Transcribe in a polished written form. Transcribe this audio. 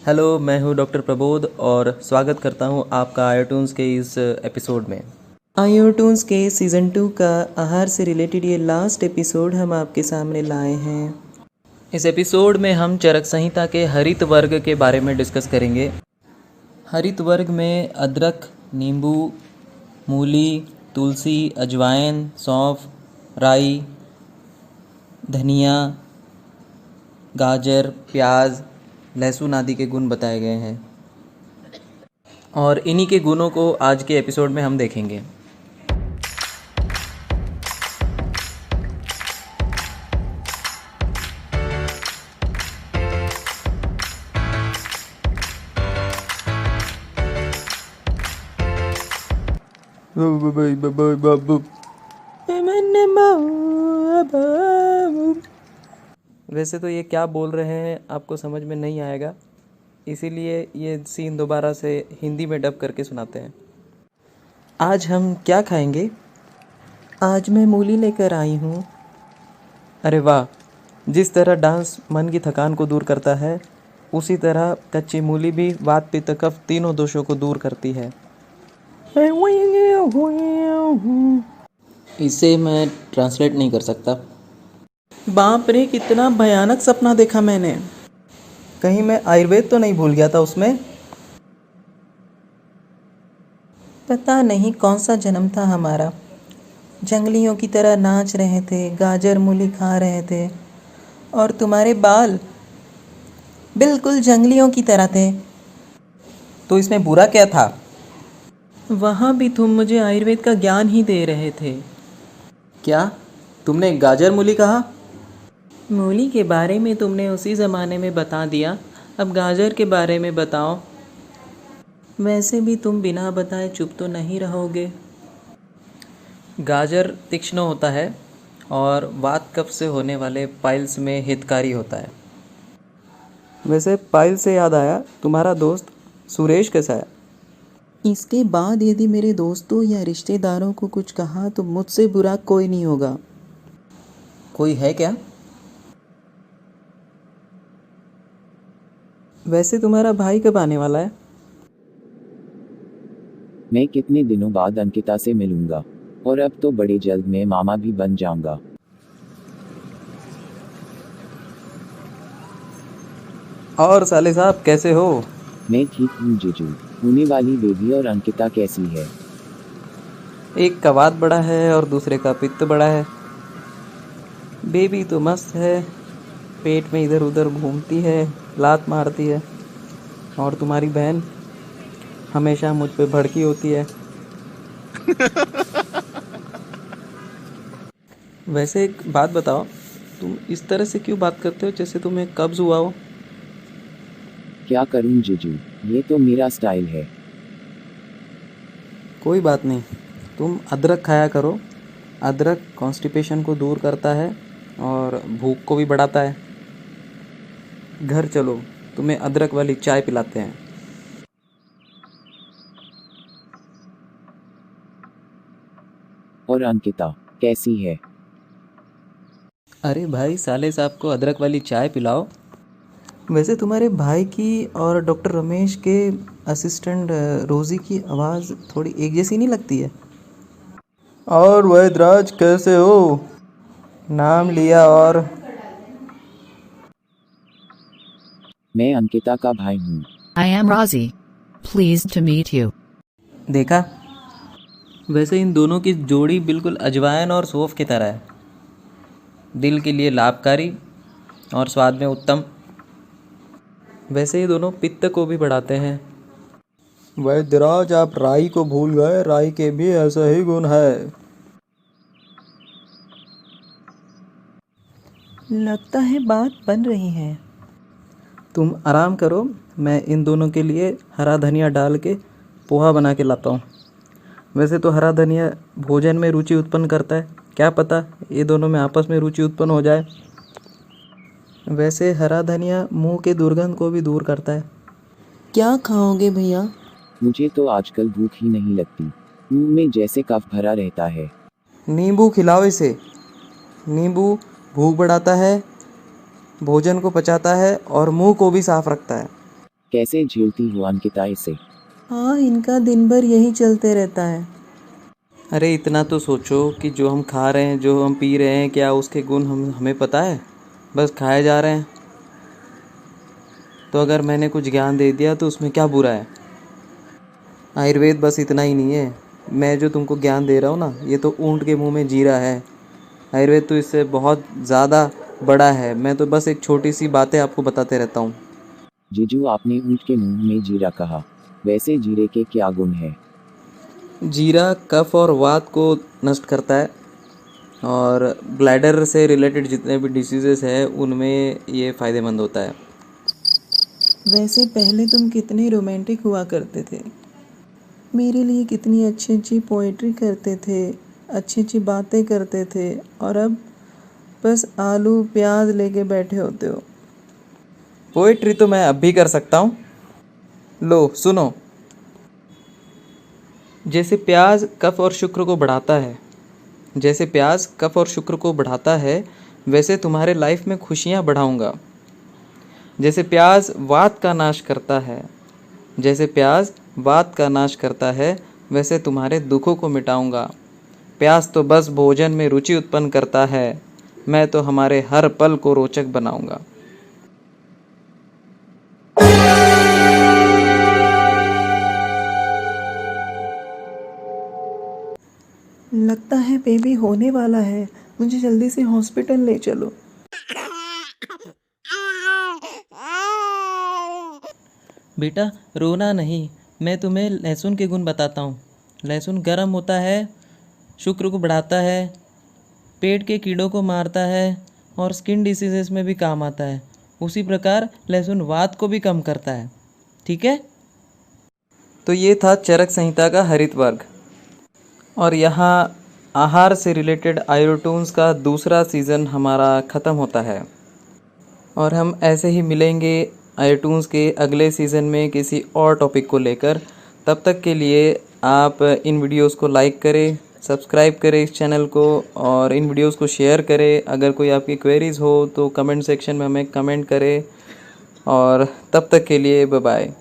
Hello, मैं हूँ doctor Prabodh और स्वागत करता हूँ आपका आयोटून्स के इस एपिसोड में। आयोटून्स के सीज़न 2 का आहार से रिलेटेड ये लास्ट एपिसोड हम आपके सामने लाए हैं। इस एपिसोड में हम चरक संहिता के हरित वर्ग के बारे में डिस्कस करेंगे। हरित वर्ग में अदरक, नींबू, मूली, तुलसी, अजवाइन, सौंफ, राई, धनिया, गाजर, प्याज, लहसुन आदि के गुण बताए गए हैं और इन्हीं के गुणों को आज के एपिसोड में हम देखेंगे। वैसे तो ये क्या बोल रहे हैं आपको समझ में नहीं आएगा, इसीलिए ये सीन दोबारा से हिंदी में डब करके सुनाते हैं। आज हम क्या खाएंगे? आज मैं मूली लेकर आई हूँ। अरे वाह! जिस तरह डांस मन की थकान को दूर करता है, उसी तरह कच्ची मूली भी वात पित्त कफ तीनों दोषों को दूर करती है। इसे मैं ट्रांसलेट नहीं कर सकता। बाप रे, कितना भयानक सपना देखा मैंने। कहीं मैं आयुर्वेद तो नहीं भूल गया था उसमें? पता नहीं कौन सा जन्म था हमारा। जंगलियों की तरह नाच रहे थे, गाजर मूली खा रहे थे, और तुम्हारे बाल बिल्कुल जंगलियों की तरह थे। तो इसमें बुरा क्या था? वहाँ भी तुम मुझे आयुर्वेद का ज्ञान ही दे रहे थे। क्या तुमने गाजर मूली कहा? मूली के बारे में तुमने उसी ज़माने में बता दिया, अब गाजर के बारे में बताओ। वैसे भी तुम बिना बताए चुप तो नहीं रहोगे। गाजर तीक्ष्ण होता है और वात कफ से होने वाले पाइल्स में हितकारी होता है। वैसे पाइल से याद आया, तुम्हारा दोस्त सुरेश कैसा है? इसके बाद यदि मेरे दोस्तों या रिश्तेदारों को कुछ कहा तो मुझसे बुरा कोई नहीं होगा। कोई है क्या? वैसे तुम्हारा भाई कब आने वाला है? मैं कितने दिनों बाद अंकिता से मिलूंगा, और अब तो बड़े जल्द मैं मामा भी बन जाऊंगा। और साले साहब कैसे हो? मैं ठीक हूँ जीजू। होने वाली बेबी और अंकिता कैसी है? एक का वात बड़ा है और दूसरे का पित्त बड़ा है। बेबी तो मस्त है, पेट में इधर उधर घूमती है, लात मारती है, और तुम्हारी बहन हमेशा मुझ पे भड़की होती है। वैसे एक बात बताओ, तुम इस तरह से क्यों बात करते हो जैसे तुम्हें कब्ज हुआ हो? क्या करूँ जीजू, ये तो मेरा स्टाइल है। कोई बात नहीं, तुम अदरक खाया करो। अदरक कॉन्स्टिपेशन को दूर करता है और भूख को भी बढ़ाता है। घर चलो, तुम्हें अदरक वाली चाय पिलाते हैं। और अंकिता कैसी है? अरे भाई, साले साहब को अदरक वाली चाय पिलाओ। वैसे तुम्हारे भाई की और डॉक्टर रमेश के असिस्टेंट रोज़ी की आवाज़ थोड़ी एक जैसी नहीं लगती है? और वैदराज कैसे हो? नाम लिया और मैं अंकिता का भाई हूँ। I am Razi. Pleased to meet you. देखा? वैसे इन दोनों की जोड़ी बिल्कुल अजवाइन और सौंफ की तरह है। दिल के लिए लाभकारी और स्वाद में उत्तम। वैसे ये दोनों पित्त को भी बढ़ाते हैं। वैद्यराज, आप राई को भूल गए, राई के भी ऐसा ही गुण है। लगता है बात बन रही है। तुम आराम करो, मैं इन दोनों के लिए हरा धनिया डाल के पोहा बना के लाता हूँ। वैसे तो हरा धनिया भोजन में रुचि उत्पन्न करता है, क्या पता ये दोनों में आपस में रुचि उत्पन्न हो जाए। वैसे हरा धनिया मुंह के दुर्गंध को भी दूर करता है। क्या खाओगे भैया? मुझे तो आजकल भूख ही नहीं लगती, मुंह में जैसे कफ भरा रहता है। नींबू खिलाओ इसे। नींबू भूख बढ़ाता है, भोजन को पचाता है और मुंह को भी साफ रखता है। कैसे झेलती हो अंकिता इसे? हाँ, इनका दिन भर यही चलते रहता है। अरे इतना तो सोचो कि जो हम खा रहे हैं, जो हम पी रहे हैं, क्या उसके गुण हमें पता है? बस खाए जा रहे हैं। तो अगर मैंने कुछ ज्ञान दे दिया तो उसमें क्या बुरा है? आयुर्वेद बस इतना ही नहीं है। मैं जो तुमको ज्ञान दे रहा हूँ ना, ये तो ऊँट के मुंह में जीरा है। आयुर्वेद तो इससे बहुत ज़्यादा बड़ा है। मैं तो बस एक छोटी सी बातें आपको बताते रहता हूँ। जीजू, आपने ऊँट के मुंह में जीरा कहा। वैसे जीरे के क्या गुण है? जीरा कफ और वात को नष्ट करता है, और ब्लैडर से रिलेटेड जितने भी डिसीजेस हैं उनमें ये फ़ायदेमंद होता है। वैसे पहले तुम कितने रोमांटिक हुआ करते थे। मेरे लिए कितनी अच्छी अच्छी पोएट्री करते थे, अच्छी अच्छी बातें करते थे, और अब बस आलू प्याज लेके बैठे होते हो। पोएट्री तो मैं अब भी कर सकता हूँ। लो सुनो। जैसे प्याज कफ और शुक्र को बढ़ाता है, जैसे प्याज कफ और शुक्र को बढ़ाता है, वैसे तुम्हारे लाइफ में खुशियाँ बढ़ाऊँगा। जैसे प्याज वात का नाश करता है, जैसे प्याज वात का नाश करता है, वैसे तुम्हारे दुखों को मिटाऊंगा। प्याज तो बस भोजन में रुचि उत्पन्न करता है, मैं तो हमारे हर पल को रोचक बनाऊंगा। लगता है बेबी होने वाला है, मुझे जल्दी से हॉस्पिटल ले चलो। बेटा रोना नहीं, मैं तुम्हें लहसुन के गुण बताता हूँ। लहसुन गर्म होता है, शुक्र को बढ़ाता है, पेट के कीड़ों को मारता है, और स्किन डिसीजेस में भी काम आता है। उसी प्रकार लहसुन वात को भी कम करता है। ठीक है। तो ये था चरक संहिता का हरित वर्ग, और यहाँ आहार से रिलेटेड आयोटून्स का दूसरा सीज़न हमारा ख़त्म होता है, और हम ऐसे ही मिलेंगे आयोटून्स के अगले सीज़न में किसी और टॉपिक को लेकर। तब तक के लिए आप इन वीडियोस को लाइक करें, सब्सक्राइब करें इस चैनल को, और इन वीडियोस को शेयर करें। अगर कोई आपकी क्वेरीज़ हो तो कमेंट सेक्शन में हमें कमेंट करें, और तब तक के लिए बाय बाय।